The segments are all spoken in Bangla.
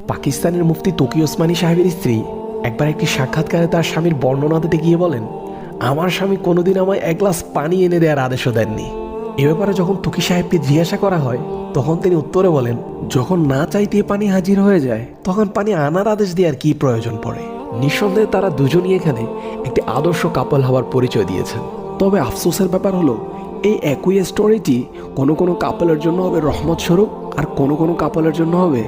পাকিস্তানের মুফতি তকি ওসমানী সাহেবের স্ত্রী একবার একটি সাক্ষাৎকারে তার স্বামীর বর্ণনা দিতে গিয়ে বলেন, আমার স্বামী কোনোদিন আমায় এক গ্লাস পানি এনে দেওয়ার আদেশও দেননি। এ ব্যাপারে যখন তকি সাহেবকে জিজ্ঞাসা করা হয় তখন তিনি উত্তরে বলেন, যখন না চাইতে পানি হাজির হয়ে যায় তখন পানি আনার আদেশ দেওয়ার কি প্রয়োজন পড়ে। নিঃসন্দেহে তারা দুজনই এখানে একটি আদর্শ কাপল হওয়ার পরিচয় দিয়েছেন। তবে আফসোসের ব্যাপার হলো এই একই স্টোরিটি কোনো কোনো কাপলের জন্য হবে রহমত স্বরূপ, আর কোনো কোনো কাপলের জন্য হবে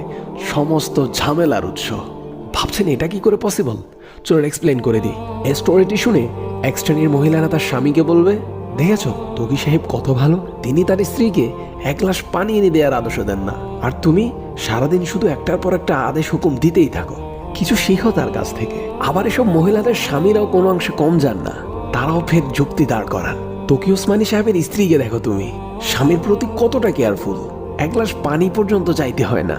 সমস্ত ঝামেলার উৎস। ভাবছেন এটা কি করে পসিবল? চলুন এক্সপ্লেন করে দিই। এই স্টোরিটি শুনে এক শ্রেণীর মহিলারা তার স্বামীকে বলবে, দেখেছ তকি সাহেব কত ভালো, তিনি তার স্ত্রীকে এক গ্লাস পানি এনে দেওয়ার আদেশ দেন না, আর তুমি সারাদিন শুধু একটার পর একটা আদেশ হুকুম দিতেই থাকো, কিছু শিখো তার কাছ থেকে। আবার এসব মহিলাদের স্বামীরাও কোনো অংশে কম যান না, তারাও ফের যুক্তি দাঁড় করান। তকি ওসমানী সাহেবের স্ত্রীকে দেখো তুমি, স্বামীর প্রতি কতটা কেয়ারফুল, এক গ্লাস পানি পর্যন্ত চাইতে হয় না,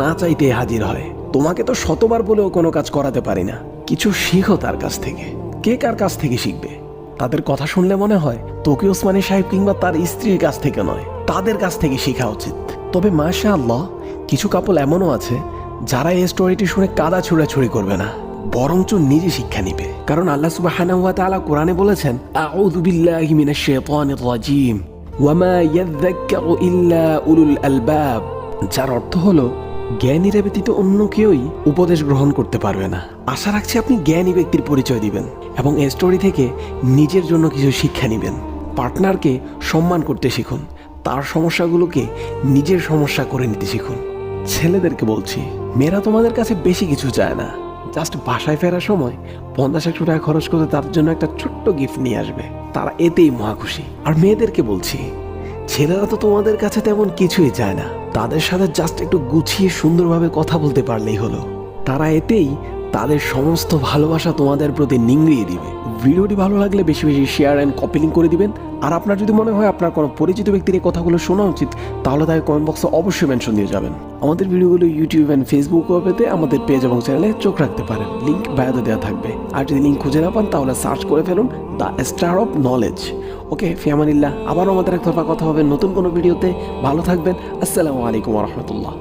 না চাইতে হাজির হয়। তোমাকে তো শতবার বলেও কোনো কাজ করাতে পারি না, কিছু শিখো তার কাছ থেকে। কে কার কাছ থেকে শিখবে? তাদের কথা শুনলে মনে হয় তকি ওসমানী সাহেব কিংবা তার স্ত্রীর কাছ থেকে নয়, তাদের কাছ থেকে শেখা উচিত। তবে মাশাআল্লাহ কিছু কাপল এমনও আছে যারা এই স্টোরিটি শুনে কাদা ছুড়াছুড়ি করবে না, বরঞ্চ নিজে শিক্ষা নিবে। কারণ আল্লাহ সুবহানাহু ওয়া তাআলা কোরআনে বলেছেন, আউযু বিল্লাহি মিনাশ শাইতানির রাজীম ওয়া মা ইয়াযাক্কারু ইল্লা উলুল আলবাব, যার অর্থ হলো জ্ঞানীরা ব্যতীত অন্য কেউই উপদেশ গ্রহণ করতে পারবে না। আশা রাখছি আপনি জ্ঞানী ব্যক্তির পরিচয় দিবেন এবং এই স্টোরি থেকে নিজের জন্য কিছু শিক্ষা নেবেন। পার্টনারকে সম্মান করতে শিখুন, তার সমস্যাগুলোকে নিজের সমস্যা করে নিতে শিখুন। ছেলেদেরকে বলছি, মেয়েরা তোমাদের কাছে বেশি কিছু চায় না, জাস্ট বাসায় ফেরার সময় 50-100 টাকা খরচ করে তার জন্য একটা ছোট্ট গিফট নিয়ে আসবে, তারা এতেই মহা খুশি। আর মেয়েদেরকে বলছি, ছেলেরা তো তোমাদের কাছে তেমন কিছুই চায় না, তাদের সাথে জাস্ট একটু গুছিয়ে সুন্দরভাবে কথা বলতে পারলেই হলো, তারা এতেই তাদের সমস্ত ভালোবাসা তোমাদের প্রতি নিংড়িয়ে দিবে। ভিডিওটি ভালো লাগলে বেশি বেশি শেয়ার অ্যান্ড কপি লিঙ্ক করে দিবেন। আর আপনার যদি মনে হয় আপনার কোনো পরিচিত ব্যক্তির এই কথাগুলো শোনা উচিত, তাহলে তাকে কমেন্ট বক্সে অবশ্যই মেনশন দিয়ে যাবেন। আমাদের ভিডিওগুলো ইউটিউব অ্যান্ড ফেসবুকও পেতে আমাদের পেজ এবং চ্যানেলে চোখ রাখতে পারেন, লিঙ্ক বায়োতে দেওয়া থাকবে। আর যদি লিঙ্ক খুঁজে না পান তাহলে সার্চ করে ফেলুন দ্য স্টার অফ নলেজ। ওকে, ফিয়ামানিল্লাহ। আবারও আমাদের এক দফা কথা হবে নতুন কোনো ভিডিওতে। ভালো থাকবেন। আসসালামু আলাইকুম ওয়া রাহমাতুল্লাহ।